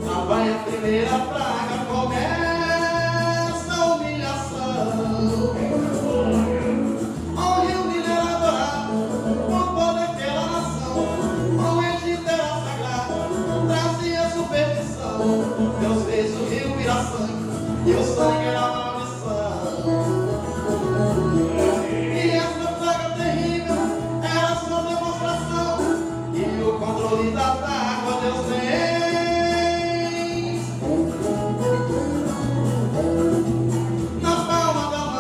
Lá vai a primeira praga, começa a humilhação. Ao rio minerador, com toda aquela nação, o Egito era sagrado, trazia superstição. Deus fez o rio virar sangue, e o sangue era maldição. E essa praga terrível era sua demonstração, e o controle da água Deus tem. Na palma da mão.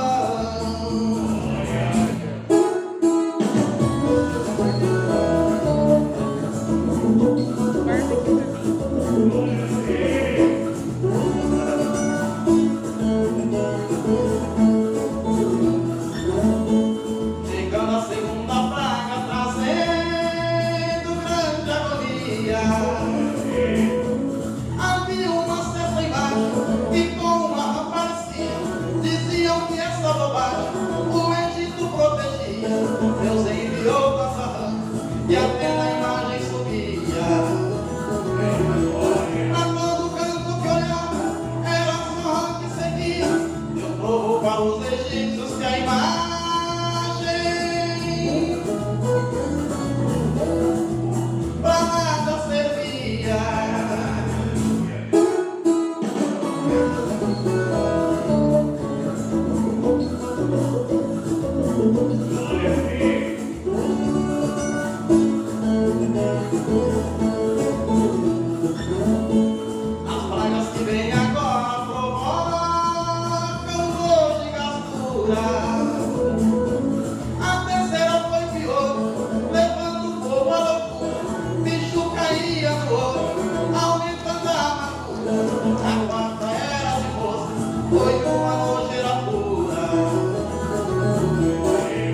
Chegando a segunda praga, trazendo grande agonia. Havia uma cesta embaixo e com uma rã parecia. Diziam que essa bobagem o Egito protegia. Deus enviou com essa rã e até na imagem subia. Pra todo canto que olhava era só rã que seguia. Deu povo para os egípcios que a imagem pra nada servia. As pragas que vêm agora provocam dor de gastura. A terceira foi pior, levando o povo à loucura. Bicho caía no olho, aumentando a amargura. A quarta era de moça, foi uma nojeira pura.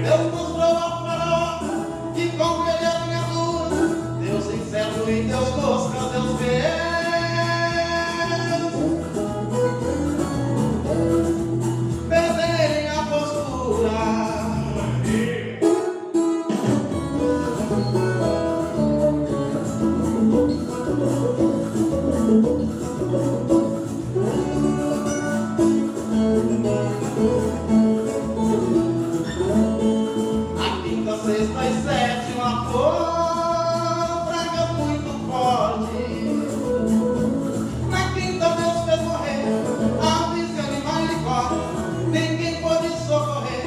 Deus mostrou ao faraó que como ele é linha dura, Deus incerto e Deus mosca, Deus vê. Perderem a postura. A quinta, sexta e sétima foram pragas muito fortes. Na quinta Deus fez morrer aves, animais e corpos. Ninguém pôde socorrer,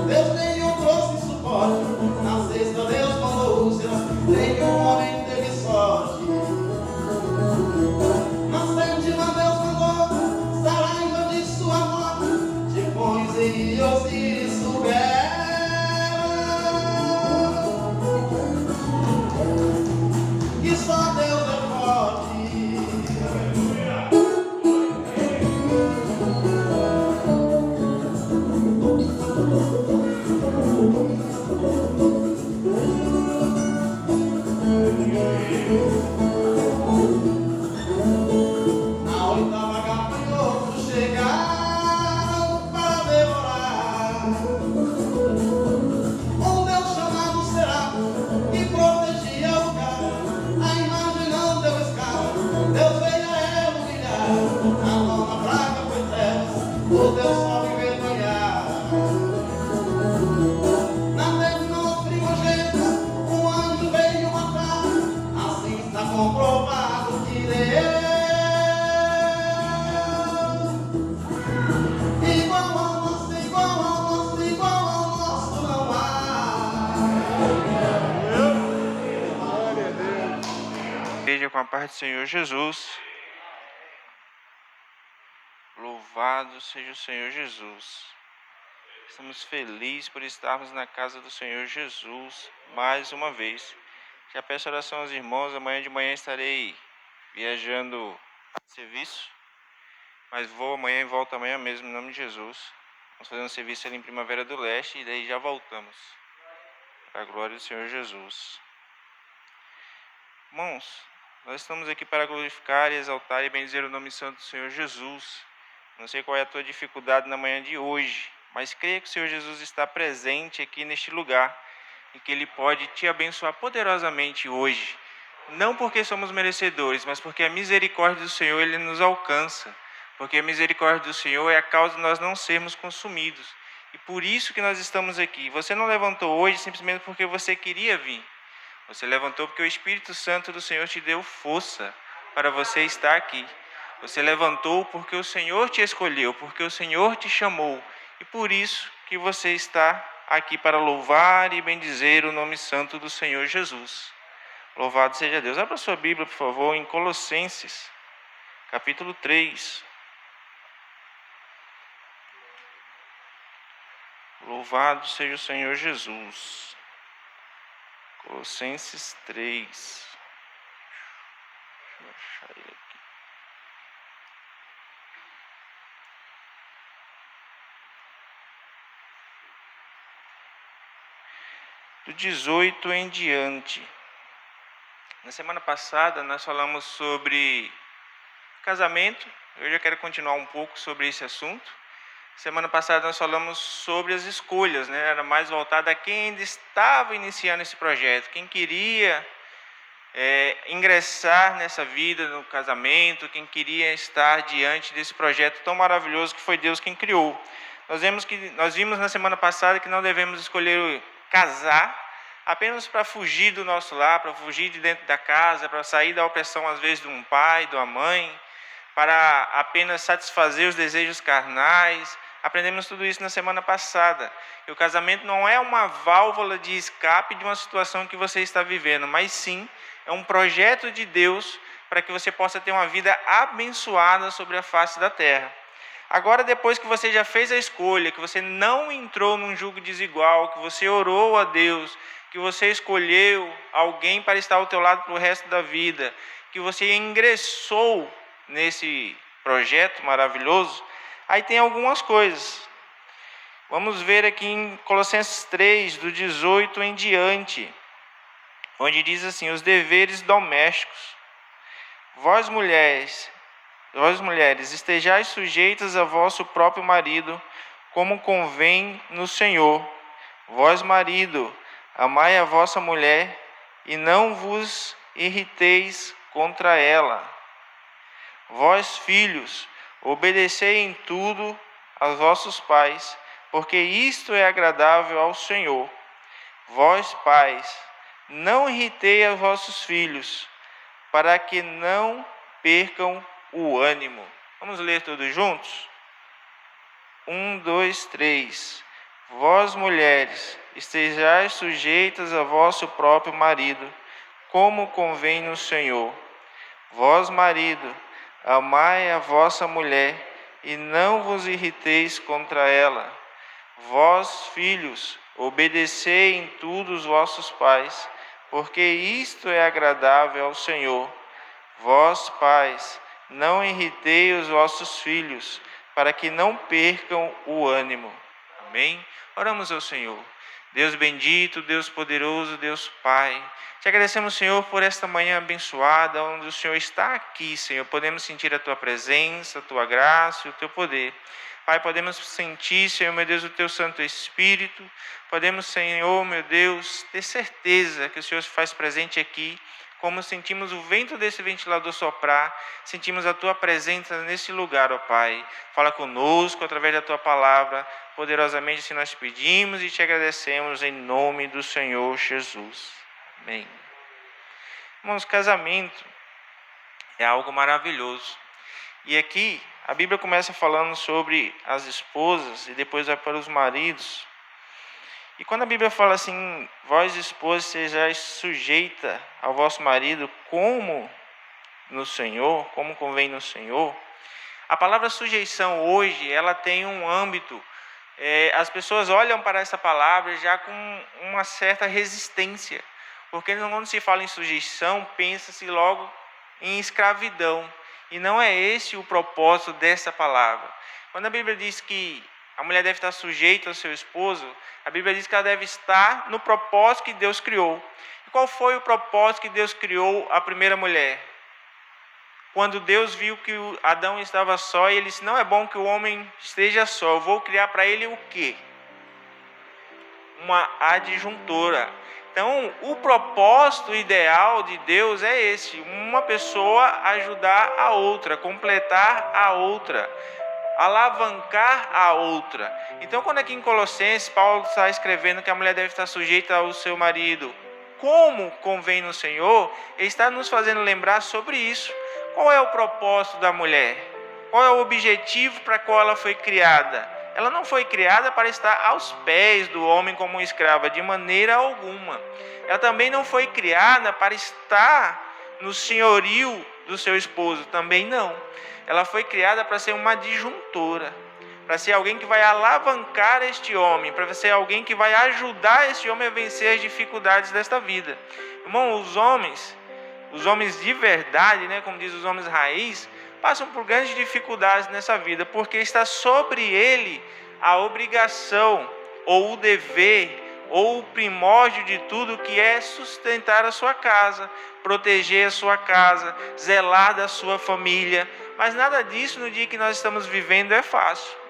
Deus nenhum trouxe suporte. Na sexta Deus mandou úlceras, nenhum homem teve sorte. Na sétima Deus mandou saraiva de sua morte. Tifões e Osíris souberam que só Deus é forte. Na oitava gafanhotos chegaram para devorar um Deus chamado Será, que protegia o lugar. A imagem não deu escala, Deus veio a ela humilhar. A nona praga foi trevas, o Deus sol envergonhar. Na décima os primogênitos, um anjo veio matar. Assim está comprovado que Deus igual ao nosso, igual ao nosso, igual ao nosso não há. Igreja, com a paz do Senhor Jesus. Louvado seja o Senhor Jesus. Estamos felizes por estarmos na casa do Senhor Jesus mais uma vez. Já peço oração aos irmãos. Amanhã de manhã estarei viajando a serviço, mas vou amanhã e volto amanhã mesmo, em nome de Jesus. Vamos fazer um serviço ali em Primavera do Leste e daí já voltamos. Para a glória do Senhor Jesus. Irmãos, nós estamos aqui para glorificar e exaltar e bendizer o nome santo do Senhor Jesus. Não sei qual é a tua dificuldade na manhã de hoje, mas creia que o Senhor Jesus está presente aqui neste lugar. e que Ele pode te abençoar poderosamente hoje. Não porque somos merecedores, mas porque a misericórdia do Senhor Ele nos alcança. Porque a misericórdia do Senhor é a causa de nós não sermos consumidos. E por isso que nós estamos aqui. Você não levantou hoje simplesmente porque você queria vir. Você levantou porque o Espírito Santo do Senhor te deu força para você estar aqui. Você levantou porque o Senhor te escolheu, porque o Senhor te chamou. E por isso que você está aqui para louvar e bendizer o nome santo do Senhor Jesus. Louvado seja Deus. Abra sua Bíblia, por favor, em Colossenses, capítulo 3. Louvado seja o Senhor Jesus. Colossenses 3. Deixa eu achar ele aqui. Do 18 em diante. Na semana passada nós falamos sobre casamento. Eu já quero continuar um pouco sobre esse assunto. Semana passada nós falamos sobre as escolhas, né? Era mais voltado a quem ainda estava iniciando esse projeto, quem queria ingressar nessa vida, no casamento, quem queria estar diante desse projeto tão maravilhoso que foi Deus quem criou. Nós vimos na semana passada que não devemos escolher casar apenas para fugir do nosso lar, para fugir de dentro da casa, para sair da opressão às vezes de um pai, de uma mãe, para apenas satisfazer os desejos carnais. Aprendemos tudo isso na semana passada. E o casamento não é uma válvula de escape de uma situação que você está vivendo, mas sim é um projeto de Deus para que você possa ter uma vida abençoada sobre a face da terra. Agora, depois que você já fez a escolha, que você não entrou num jugo desigual, que você orou a Deus, que você escolheu alguém para estar ao teu lado para o resto da vida, que você ingressou nesse projeto maravilhoso, aí tem algumas coisas. Vamos ver aqui em Colossenses 3, do 18 em diante, onde diz assim: os deveres domésticos. Vós mulheres, estejais sujeitas a vosso próprio marido, como convém no Senhor. Vós, marido, amai a vossa mulher, e não vos irriteis contra ela. Vós, filhos, obedecei em tudo aos vossos pais, porque isto é agradável ao Senhor. Vós, pais, não irritei a vossos filhos, para que não percam o ânimo. Vamos ler todos juntos? 1, 2, 3. Vós, mulheres, estejais sujeitas a vosso próprio marido, como convém no Senhor. Vós, marido, amai a vossa mulher, e não vos irriteis contra ela. Vós, filhos, obedecei em tudo os vossos pais, porque isto é agradável ao Senhor. Vós, pais, não irritei os vossos filhos, para que não percam o ânimo. Amém? Oramos ao Senhor. Deus bendito, Deus poderoso, Deus Pai. Te agradecemos, Senhor, por esta manhã abençoada, onde o Senhor está aqui, Senhor. Podemos sentir a Tua presença, a Tua graça e o Teu poder. Pai, podemos sentir, Senhor, meu Deus, o Teu Santo Espírito. Podemos, Senhor, meu Deus, ter certeza que o Senhor se faz presente aqui. Como sentimos o vento desse ventilador soprar, sentimos a Tua presença nesse lugar, ó Pai. Fala conosco através da Tua palavra, poderosamente se nós pedimos e Te agradecemos em nome do Senhor Jesus. Amém. Irmãos, casamento é algo maravilhoso. E aqui a Bíblia começa falando sobre as esposas e depois vai para os maridos. E quando a Bíblia fala assim, vós esposas sejais sujeita ao vosso marido como no Senhor, como convém no Senhor, a palavra sujeição hoje, ela tem um âmbito, as pessoas olham para essa palavra já com uma certa resistência, porque quando se fala em sujeição, pensa-se logo em escravidão, e não é esse o propósito dessa palavra. Quando a Bíblia diz que a mulher deve estar sujeita ao seu esposo, a Bíblia diz que ela deve estar no propósito que Deus criou. E qual foi o propósito que Deus criou a primeira mulher? Quando Deus viu que Adão estava só, ele disse, não é bom que o homem esteja só, eu vou criar para ele o quê? uma adjuntora. Então, o propósito ideal de Deus é esse: uma pessoa ajudar a outra, completar a outra, alavancar a outra. Então, quando aqui em Colossenses, Paulo está escrevendo que a mulher deve estar sujeita ao seu marido como convém no Senhor, ele está nos fazendo lembrar sobre isso. Qual é o propósito da mulher? Qual é o objetivo para qual ela foi criada? Ela não foi criada para estar aos pés do homem como escrava, de maneira alguma. Ela também não foi criada para estar no senhorio do seu esposo, também não. Ela foi criada para ser uma adjuntora, para ser alguém que vai alavancar este homem, para ser alguém que vai ajudar este homem a vencer as dificuldades desta vida. Irmão, os homens de verdade, né, como diz os homens raiz, passam por grandes dificuldades nessa vida, porque está sobre ele a obrigação, ou o dever, ou o primórdio de tudo, que é sustentar a sua casa, proteger a sua casa, zelar da sua família. Mas nada disso no dia que nós estamos vivendo é fácil.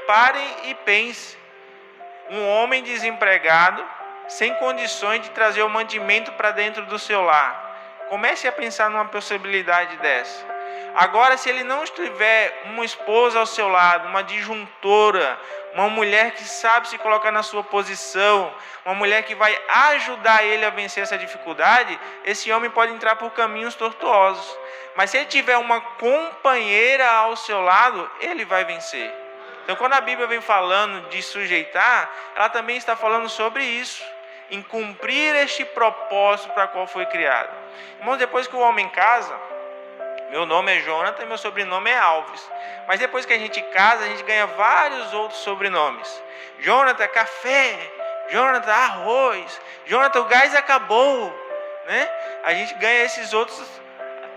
Pare e pense. Um homem desempregado, sem condições de trazer o mantimento para dentro do seu lar. Comece a pensar numa possibilidade dessa. Agora, se ele não tiver uma esposa ao seu lado, uma disjuntora, uma mulher que sabe se colocar na sua posição, uma mulher que vai ajudar ele a vencer essa dificuldade, esse homem pode entrar por caminhos tortuosos. Mas se ele tiver uma companheira ao seu lado, ele vai vencer. Então, quando a Bíblia vem falando de sujeitar, ela também está falando sobre isso, em cumprir este propósito para qual foi criado. Irmãos, depois que o homem casa, meu nome é Jonathan e meu sobrenome é Alves. Mas depois que a gente casa, a gente ganha vários outros sobrenomes. Jonathan, café. Jonathan, arroz. Jonathan, o gás acabou. Né? A gente ganha esses outros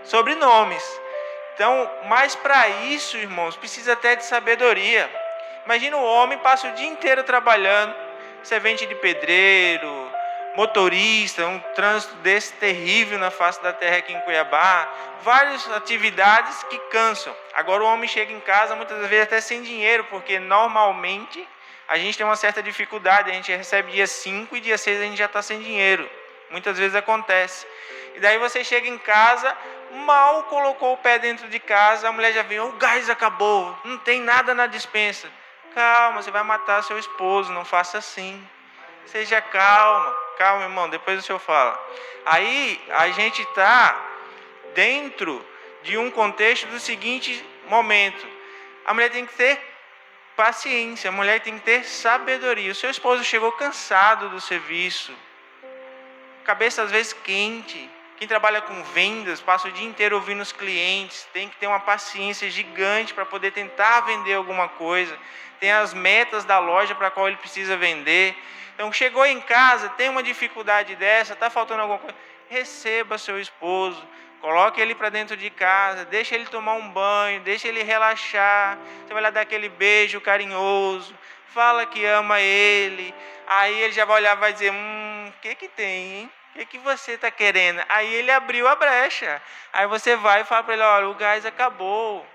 sobrenomes. Então, mas para isso, irmãos, precisa até de sabedoria. Imagina o homem passa o dia inteiro trabalhando, servente de pedreiro, motorista, um trânsito desse terrível na face da terra aqui em Cuiabá, várias atividades que cansam. Agora o homem chega em casa muitas vezes até sem dinheiro, porque normalmente a gente tem uma certa dificuldade, a gente recebe dia 5 e dia 6 a gente já está sem dinheiro. Muitas vezes acontece. E daí você chega em casa, mal colocou o pé dentro de casa, a mulher já vem, o gás acabou, não tem nada na despensa. Calma, você vai matar seu esposo, não faça assim. Seja calma, irmão, depois o senhor fala. Aí a gente está dentro de um contexto do seguinte momento. A mulher tem que ter paciência, a mulher tem que ter sabedoria. O seu esposo chegou cansado do serviço, cabeça às vezes quente. Quem trabalha com vendas, passa o dia inteiro ouvindo os clientes, tem que ter uma paciência gigante para poder tentar vender alguma coisa. Tem as metas da loja para a qual ele precisa vender. Então, chegou em casa, tem uma dificuldade dessa, está faltando alguma coisa, receba seu esposo, coloque ele para dentro de casa, deixa ele tomar um banho, deixa ele relaxar, você vai lá dar aquele beijo carinhoso, fala que ama ele, aí ele já vai olhar e vai dizer, o que tem, hein? O que você está querendo? Aí ele abriu a brecha, aí você vai e fala para ele, olha, o gás acabou.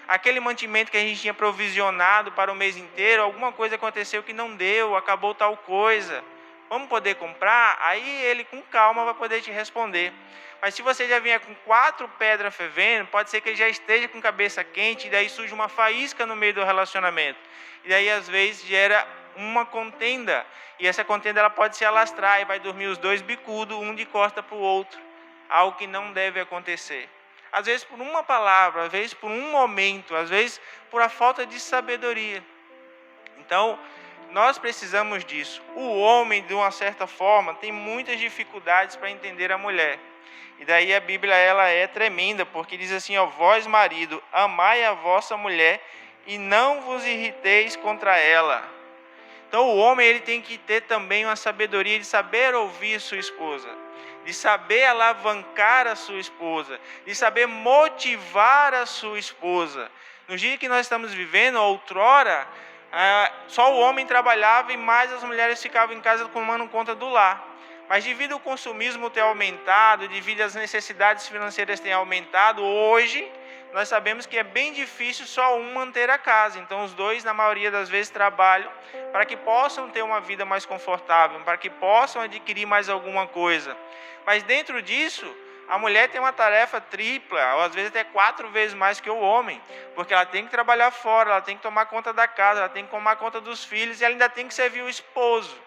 Aquele mantimento que a gente tinha provisionado para o mês inteiro, alguma coisa aconteceu que não deu, acabou tal coisa. Vamos poder comprar? Aí ele com calma vai poder te responder. Mas se você já vier com 4 pedras fervendo, pode ser que ele já esteja com cabeça quente e daí surge uma faísca no meio do relacionamento. E daí às vezes gera uma contenda. E essa contenda ela pode se alastrar e vai dormir os dois bicudos, um de costa para o outro. Algo que não deve acontecer. Às vezes por uma palavra, às vezes por um momento, às vezes por a falta de sabedoria. Então, nós precisamos disso. O homem, de uma certa forma, tem muitas dificuldades para entender a mulher. E daí a Bíblia ela é tremenda, porque diz assim, ó, vós marido, amai a vossa mulher e não vos irriteis contra ela. Então o homem ele tem que ter também uma sabedoria de saber ouvir sua esposa, de saber alavancar a sua esposa, de saber motivar a sua esposa. No dia que nós estamos vivendo, outrora, só o homem trabalhava e mais as mulheres ficavam em casa tomando conta do lar. Mas devido ao consumismo ter aumentado, devido às necessidades financeiras terem aumentado, hoje nós sabemos que é bem difícil só um manter a casa. Então os dois, na maioria das vezes, trabalham para que possam ter uma vida mais confortável, para que possam adquirir mais alguma coisa. Mas dentro disso, a mulher tem uma tarefa tripla, ou às vezes até 4 vezes mais que o homem, porque ela tem que trabalhar fora, ela tem que tomar conta da casa, ela tem que tomar conta dos filhos e ela ainda tem que servir o esposo.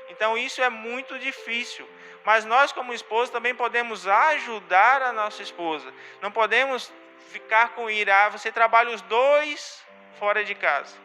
Então isso é muito difícil. Mas nós, como esposa, também podemos ajudar a nossa esposa. Não podemos ficar com ira. Você trabalha os dois fora de casa.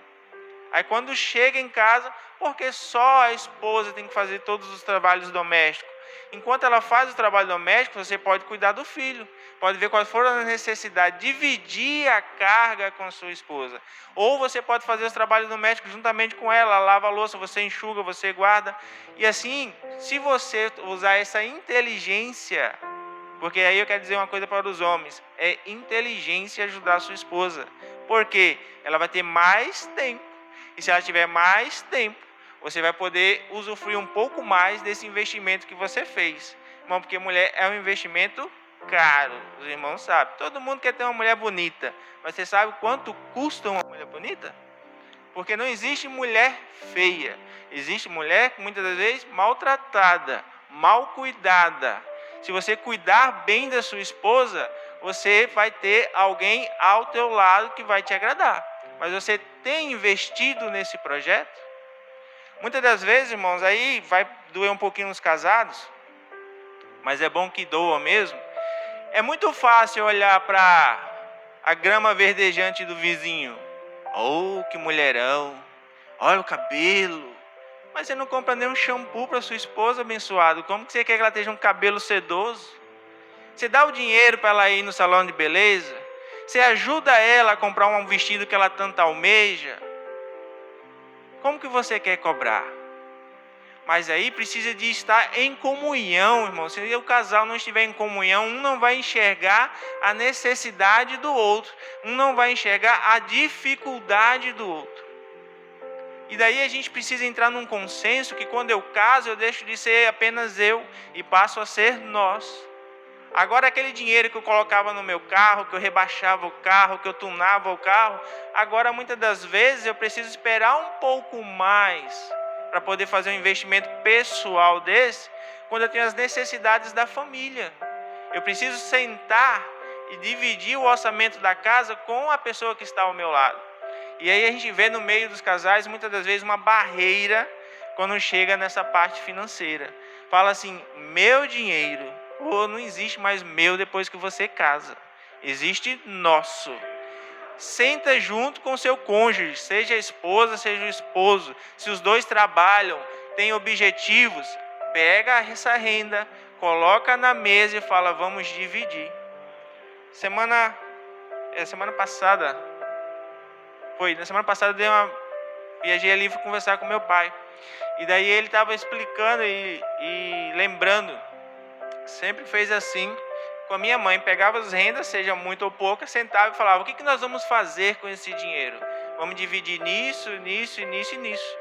Aí quando chega em casa, porque só a esposa tem que fazer todos os trabalhos domésticos. Enquanto ela faz o trabalho doméstico, você pode cuidar do filho. Pode ver quais foram as necessidades, dividir a carga com a sua esposa. Ou você pode fazer os trabalhos domésticos juntamente com ela, lava a louça, você enxuga, você guarda. E assim, se você usar essa inteligência, porque aí eu quero dizer uma coisa para os homens, é inteligência ajudar a sua esposa. Porque ela vai ter mais tempo. E se ela tiver mais tempo, você vai poder usufruir um pouco mais desse investimento que você fez. Irmão, porque mulher é um investimento caro, os irmãos sabem. Todo mundo quer ter uma mulher bonita, mas você sabe quanto custa uma mulher bonita? Porque não existe mulher feia. Existe mulher, muitas das vezes, maltratada, mal cuidada. Se você cuidar bem da sua esposa, você vai ter alguém ao teu lado que vai te agradar. Mas você tem investido nesse projeto? Muitas das vezes, irmãos, aí vai doer um pouquinho nos casados, mas é bom que doa mesmo. É muito fácil olhar para a grama verdejante do vizinho. Oh, que mulherão! Olha o cabelo! Mas você não compra nem um shampoo para sua esposa, abençoado. Como que você quer que ela tenha um cabelo sedoso? Você dá o dinheiro para ela ir no salão de beleza? Você ajuda ela a comprar um vestido que ela tanto almeja? Como que você quer cobrar? Mas aí precisa de estar em comunhão, irmão. Se o casal não estiver em comunhão, um não vai enxergar a necessidade do outro. Um não vai enxergar a dificuldade do outro. E daí a gente precisa entrar num consenso que quando eu caso, eu deixo de ser apenas eu e passo a ser nós. Agora aquele dinheiro que eu colocava no meu carro, que eu rebaixava o carro, que eu tunava o carro, agora muitas das vezes eu preciso esperar um pouco mais para poder fazer um investimento pessoal desse, quando eu tenho as necessidades da família. Eu preciso sentar e dividir o orçamento da casa com a pessoa que está ao meu lado. E aí a gente vê no meio dos casais, muitas das vezes, uma barreira quando chega nessa parte financeira. Fala assim, meu dinheiro. Ou não existe mais meu depois que você casa. Existe nosso. Senta junto com seu cônjuge, seja a esposa, seja o esposo. Se os dois trabalham, têm objetivos, pega essa renda, coloca na mesa e fala, vamos dividir. Semana passada, viajei ali e fui conversar com meu pai. E daí ele estava explicando e lembrando, sempre fez assim com a minha mãe, pegava as rendas, seja muito ou pouca, sentava e falava, o que nós vamos fazer com esse dinheiro? Vamos dividir nisso, nisso, nisso e nisso.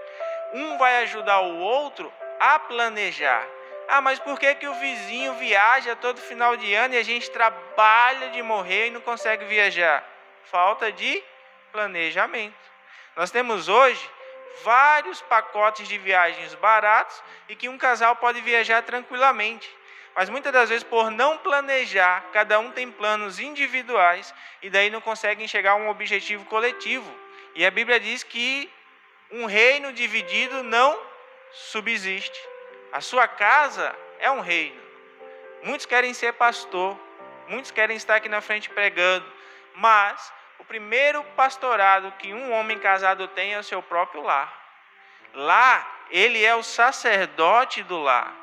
Um vai ajudar o outro a planejar. Ah, mas por que o vizinho viaja todo final de ano e a gente trabalha de morrer e não consegue viajar? Falta de planejamento. Nós temos hoje vários pacotes de viagens baratos e que um casal pode viajar tranquilamente. Mas muitas das vezes, por não planejar, cada um tem planos individuais e daí não conseguem chegar a um objetivo coletivo. E a Bíblia diz que um reino dividido não subsiste. A sua casa é um reino. Muitos querem ser pastor, muitos querem estar aqui na frente pregando, mas o primeiro pastorado que um homem casado tem é o seu próprio lar. Lá, ele é o sacerdote do lar.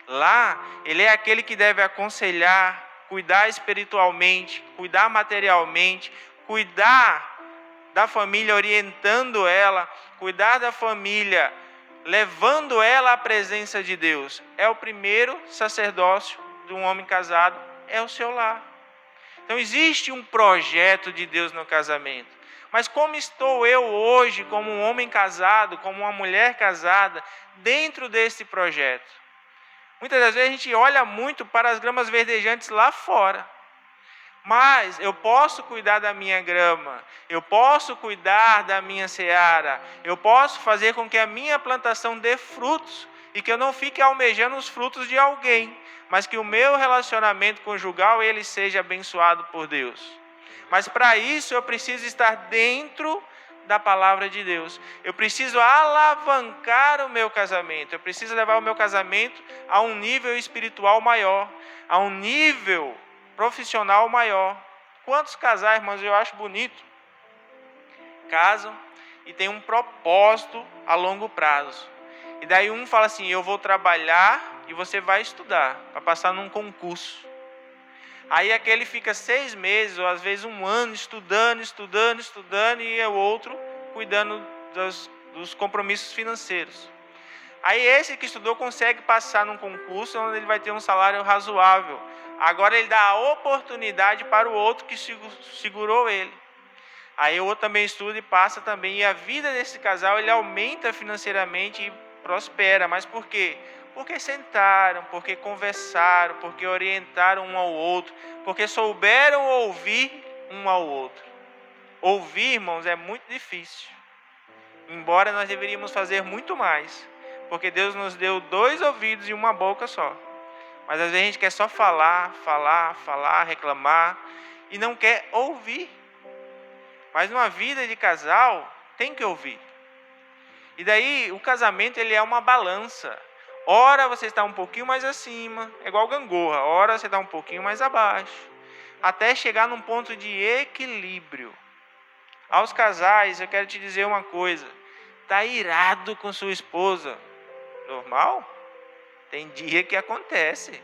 Lá, ele é aquele que deve aconselhar, cuidar espiritualmente, cuidar materialmente, cuidar da família, orientando ela, cuidar da família, levando ela à presença de Deus. É o primeiro sacerdócio de um homem casado, é o seu lar. Então existe um projeto de Deus no casamento. Mas como estou eu hoje, como um homem casado, como uma mulher casada, dentro desse projeto? Muitas das vezes a gente olha muito para as gramas verdejantes lá fora. Mas eu posso cuidar da minha grama, eu posso cuidar da minha seara, eu posso fazer com que a minha plantação dê frutos e que eu não fique almejando os frutos de alguém, mas que o meu relacionamento conjugal ele seja abençoado por Deus. Mas para isso eu preciso estar dentro da palavra de Deus. Eu preciso alavancar o meu casamento. Eu preciso levar o meu casamento a um nível espiritual maior, a um nível profissional maior. Quantos casais, irmãos, eu acho bonito, casam e tem um propósito a longo prazo. E daí um fala assim, eu vou trabalhar e você vai estudar para passar num concurso. Aí aquele fica 6 meses ou às vezes 1 ano estudando e o outro cuidando dos compromissos financeiros. Aí esse que estudou consegue passar num concurso onde ele vai ter um salário razoável. Agora ele dá a oportunidade para o outro que segurou ele. Aí o outro também estuda e passa também. E a vida desse casal ele aumenta financeiramente e prospera. Mas por quê? Porque sentaram, porque conversaram, porque orientaram um ao outro, porque souberam ouvir um ao outro. Ouvir, irmãos, é muito difícil. Embora nós deveríamos fazer muito mais. Porque Deus nos deu 2 ouvidos e 1 boca só. Mas às vezes a gente quer só falar, reclamar e não quer ouvir. Mas numa vida de casal, tem que ouvir. E daí o casamento ele é uma balança. Ora você está um pouquinho mais acima, é igual gangorra. Ora você está um pouquinho mais abaixo. Até chegar num ponto de equilíbrio. Aos casais, eu quero te dizer uma coisa. Está irado com sua esposa. Normal? Tem dia que acontece.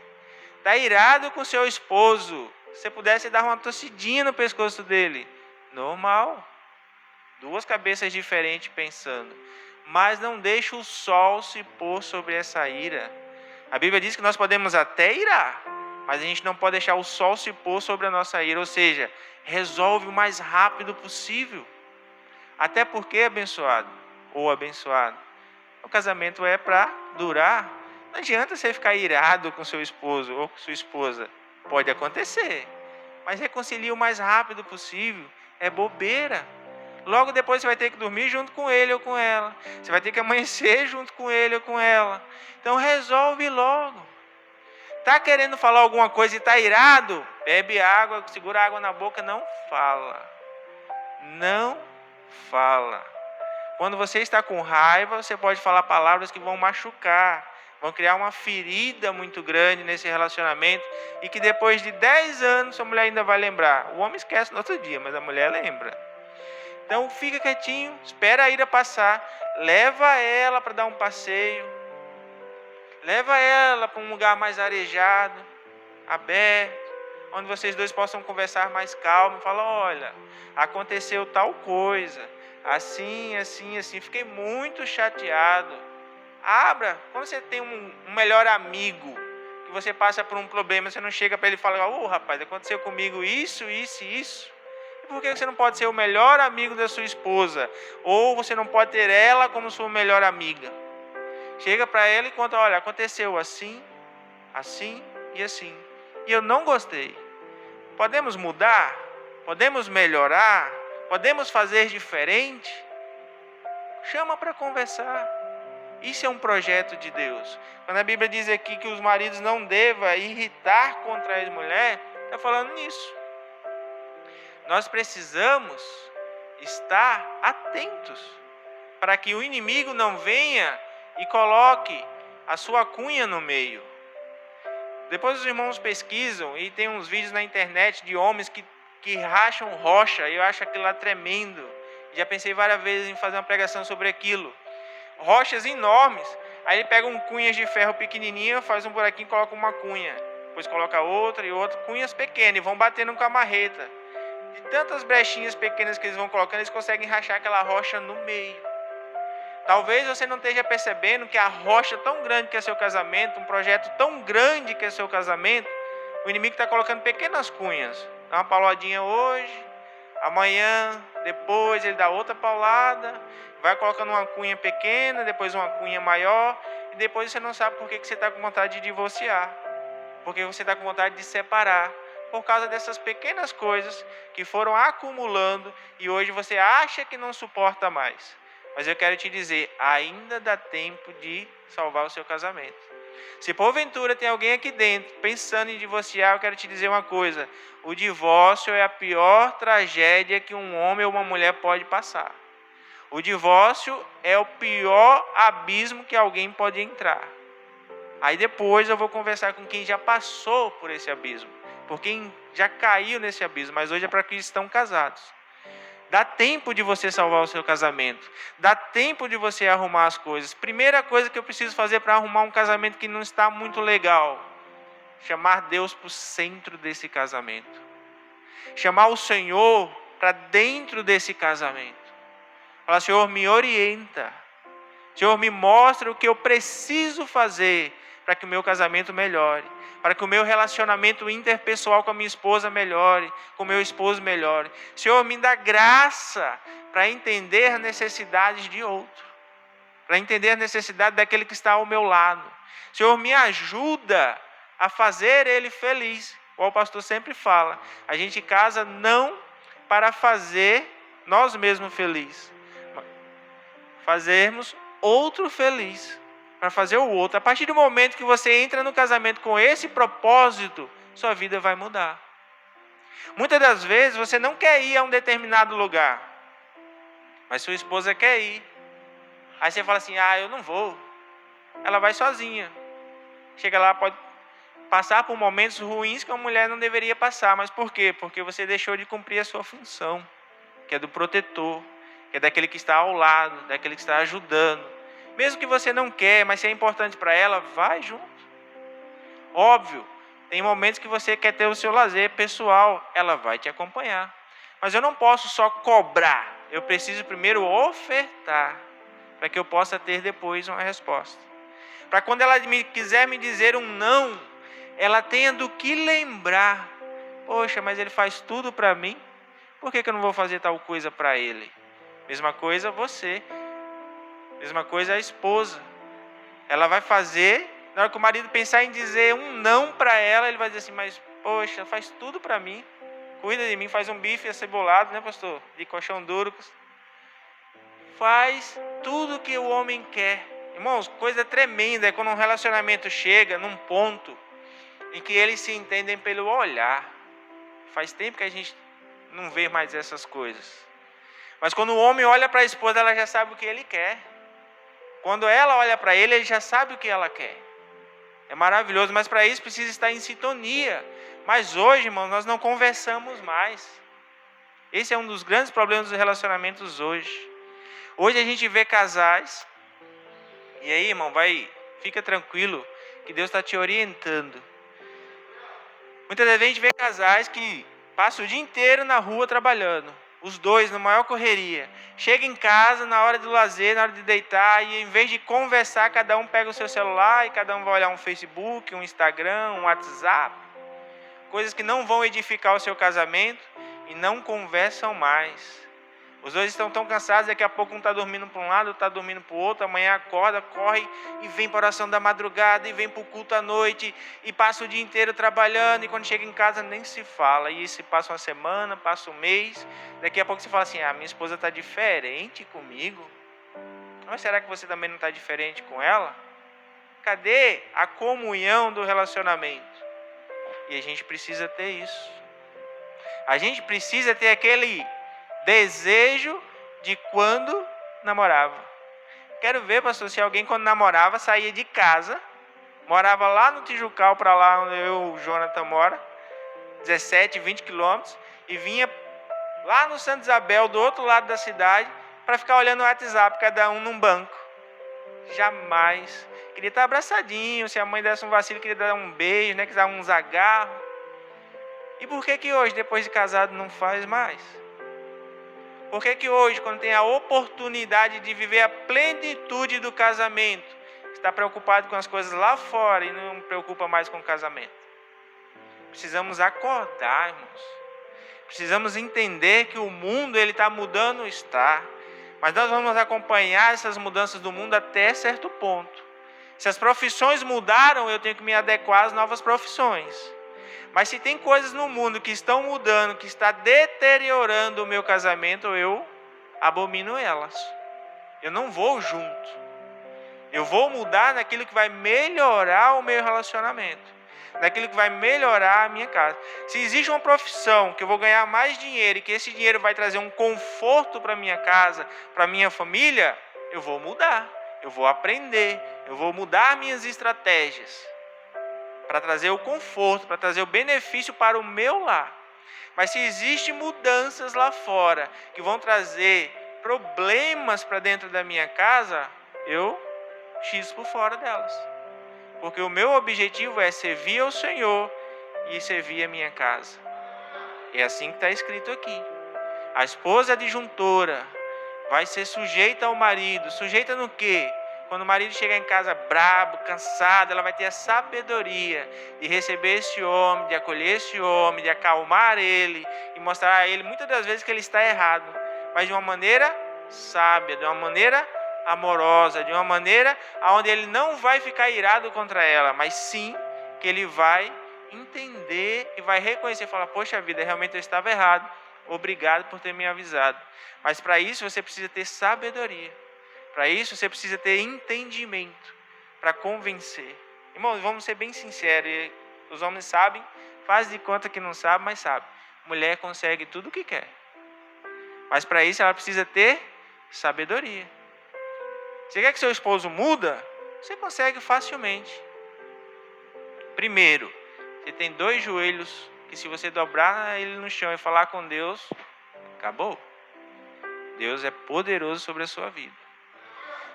Está irado com seu esposo. Se você pudesse dar uma tossidinha no pescoço dele. Normal. 2 cabeças diferentes pensando. Mas não deixe o sol se pôr sobre essa ira. A Bíblia diz que nós podemos até irar, mas a gente não pode deixar o sol se pôr sobre a nossa ira. Ou seja, resolve o mais rápido possível. Até porque, abençoado ou abençoado, o casamento é para durar. Não adianta você ficar irado com seu esposo ou com sua esposa. Pode acontecer, mas reconcilie o mais rápido possível. É bobeira. Logo depois você vai ter que dormir junto com ele ou com ela. Você vai ter que amanhecer junto com ele ou com ela. Então resolve logo. Está querendo falar alguma coisa e está irado? Bebe água, segura a água na boca, não fala. Não fala. Quando você está com raiva, você pode falar palavras que vão machucar, vão criar uma ferida muito grande nesse relacionamento e que depois de 10 anos a mulher ainda vai lembrar. O homem esquece no outro dia, mas a mulher lembra. Então fica quietinho, espera a ira passar, leva ela para dar um passeio, leva ela para um lugar mais arejado, aberto, onde vocês dois possam conversar mais calmo. Fala, olha, aconteceu tal coisa, assim, fiquei muito chateado. Abra, quando você tem um melhor amigo, que você passa por um problema, você não chega para ele e fala, rapaz, aconteceu comigo isso. E por que você não pode ser o melhor amigo da sua esposa? Ou você não pode ter ela como sua melhor amiga? Chega para ela e conta, olha, aconteceu assim e assim. E eu não gostei. Podemos mudar? Podemos melhorar? Podemos fazer diferente? Chama para conversar. Isso é um projeto de Deus. Quando a Bíblia diz aqui que os maridos não devam irritar contra as mulheres, está falando nisso. Nós precisamos estar atentos para que o inimigo não venha e coloque a sua cunha no meio. Depois os irmãos pesquisam e tem uns vídeos na internet de homens que racham rocha, e eu acho aquilo lá tremendo. Já pensei várias vezes em fazer uma pregação sobre aquilo. Rochas enormes, aí ele pega cunhas de ferro pequenininho, faz um buraquinho e coloca uma cunha. Depois coloca outra e outra, cunhas pequenas, e vão batendo com a marreta. De tantas brechinhas pequenas que eles vão colocando, eles conseguem rachar aquela rocha no meio. Talvez você não esteja percebendo que a rocha tão grande que é seu casamento, um projeto tão grande que é seu casamento, o inimigo está colocando pequenas cunhas. Dá uma pauladinha hoje, amanhã, depois ele dá outra paulada, vai colocando uma cunha pequena, depois uma cunha maior, e depois você não sabe por que você está com vontade de divorciar, porque você está com vontade de separar, por causa dessas pequenas coisas que foram acumulando e hoje você acha que não suporta mais. Mas eu quero te dizer, ainda dá tempo de salvar o seu casamento. Se porventura tem alguém aqui dentro pensando em divorciar, eu quero te dizer uma coisa: o divórcio é a pior tragédia que um homem ou uma mulher pode passar. O divórcio é o pior abismo que alguém pode entrar. Aí depois eu vou conversar com quem já passou por esse abismo, por quem já caiu nesse abismo, mas hoje é para quem estão casados. Dá tempo de você salvar o seu casamento. Dá tempo de você arrumar as coisas. Primeira coisa que eu preciso fazer para arrumar um casamento que não está muito legal: chamar Deus para o centro desse casamento. Chamar o Senhor para dentro desse casamento. Falar: Senhor, me orienta. Senhor, me mostra o que eu preciso fazer para que o meu casamento melhore, para que o meu relacionamento interpessoal com a minha esposa melhore, com o meu esposo melhore. Senhor, me dá graça para entender as necessidades de outro, para entender a necessidade daquele que está ao meu lado. Senhor, me ajuda a fazer ele feliz. Como o pastor sempre fala, a gente casa não para fazer nós mesmos felizes, fazermos outro feliz, para fazer o outro. A partir do momento que você entra no casamento com esse propósito, sua vida vai mudar. Muitas das vezes você não quer ir a um determinado lugar, mas sua esposa quer ir. Aí você fala assim: eu não vou. Ela vai sozinha. Chega lá, pode passar por momentos ruins que uma mulher não deveria passar. Mas por quê? Porque você deixou de cumprir a sua função, que é do protetor, que é daquele que está ao lado, daquele que está ajudando. Mesmo que você não quer, mas se é importante para ela, vai junto. Óbvio, tem momentos que você quer ter o seu lazer pessoal, ela vai te acompanhar. Mas eu não posso só cobrar, eu preciso primeiro ofertar, para que eu possa ter depois uma resposta. Para quando ela quiser me dizer um não, ela tenha do que lembrar. Poxa, mas ele faz tudo para mim, por que eu não vou fazer tal coisa para ele? Mesma coisa você. Mesma coisa a esposa. Ela vai fazer, na hora que o marido pensar em dizer um não para ela, ele vai dizer assim: mas poxa, faz tudo para mim. Cuida de mim, faz um bife acebolado, né, pastor? De colchão duro. Faz tudo que o homem quer. Irmãos, coisa tremenda é quando um relacionamento chega num ponto em que eles se entendem pelo olhar. Faz tempo que a gente não vê mais essas coisas. Mas quando o homem olha para a esposa, ela já sabe o que ele quer. Quando ela olha para ele, ele já sabe o que ela quer. É maravilhoso, mas para isso precisa estar em sintonia. Mas hoje, irmão, nós não conversamos mais. Esse é um dos grandes problemas dos relacionamentos hoje. Hoje a gente vê casais, e aí, irmão, fica tranquilo, que Deus está te orientando. Muitas vezes a gente vê casais que passam o dia inteiro na rua trabalhando. Os dois, na maior correria. Chega em casa, na hora do lazer, na hora de deitar, e em vez de conversar, cada um pega o seu celular e cada um vai olhar um Facebook, um Instagram, um WhatsApp. Coisas que não vão edificar o seu casamento e não conversam mais. Os dois estão tão cansados, daqui a pouco um está dormindo para um lado, outro está dormindo para o outro, amanhã acorda, corre e vem para a oração da madrugada, e vem para o culto à noite, e passa o dia inteiro trabalhando, e quando chega em casa nem se fala, e se passa uma semana, passa um mês, daqui a pouco você fala assim: minha esposa está diferente comigo, mas será que você também não está diferente com ela? Cadê a comunhão do relacionamento? E a gente precisa ter isso, a gente precisa ter aquele desejo de quando namorava. Quero ver, pastor, se alguém quando namorava saía de casa, morava lá no Tijucal, para lá onde eu e o Jonathan mora, 17, 20 quilômetros, e vinha lá no Santa Isabel, do outro lado da cidade, para ficar olhando o WhatsApp, cada um num banco. Jamais. Queria estar abraçadinho, se a mãe desse um vacilo, queria dar um beijo, né, queria dar uns agarros. E por que hoje, depois de casado, não faz mais? Por que hoje, quando tem a oportunidade de viver a plenitude do casamento, está preocupado com as coisas lá fora e não preocupa mais com o casamento? Precisamos acordar, irmãos. Precisamos entender que o mundo está mudando, mas nós vamos acompanhar essas mudanças do mundo até certo ponto. Se as profissões mudaram, eu tenho que me adequar às novas profissões. Mas se tem coisas no mundo que estão mudando, que está deteriorando o meu casamento, eu abomino elas. Eu não vou junto. Eu vou mudar naquilo que vai melhorar o meu relacionamento, naquilo que vai melhorar a minha casa. Se existe uma profissão que eu vou ganhar mais dinheiro e que esse dinheiro vai trazer um conforto para minha casa, para minha família, eu vou mudar, eu vou aprender, eu vou mudar minhas estratégias para trazer o conforto, para trazer o benefício para o meu lar. Mas se existem mudanças lá fora que vão trazer problemas para dentro da minha casa, eu X por fora delas. Porque o meu objetivo é servir ao Senhor e servir a minha casa. É assim que está escrito aqui. A esposa disjuntora vai ser sujeita ao marido. Sujeita no quê? Quando o marido chegar em casa brabo, cansado, ela vai ter a sabedoria de receber esse homem, de acolher esse homem, de acalmar ele e mostrar a ele muitas das vezes que ele está errado, mas de uma maneira sábia, de uma maneira amorosa, de uma maneira onde ele não vai ficar irado contra ela, mas sim que ele vai entender e vai reconhecer, falar, poxa vida, realmente eu estava errado, obrigado por ter me avisado. Mas para isso você precisa ter sabedoria, para isso você precisa ter entendimento, para convencer. Irmãos, vamos ser bem sinceros, os homens sabem, faz de conta que não sabe, mas sabe. Mulher consegue tudo o que quer, mas para isso ela precisa ter sabedoria. Você quer que seu esposo muda? Você consegue facilmente. Primeiro, você tem 2 joelhos que se você dobrar ele no chão e falar com Deus, acabou. Deus é poderoso sobre a sua vida.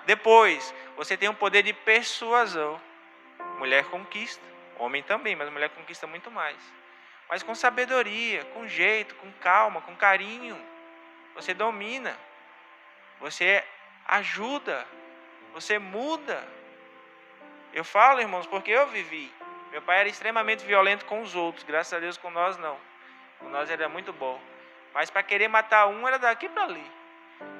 Depois, você tem um poder de persuasão. Mulher conquista, homem também, mas mulher conquista muito mais. Mas com sabedoria, com jeito, com calma, com carinho, você domina. Você ajuda. Você muda. Eu falo, irmãos, porque eu vivi. Meu pai era extremamente violento com os outros. Graças a Deus com nós não. Com nós era muito bom. Mas para querer matar um era daqui para ali.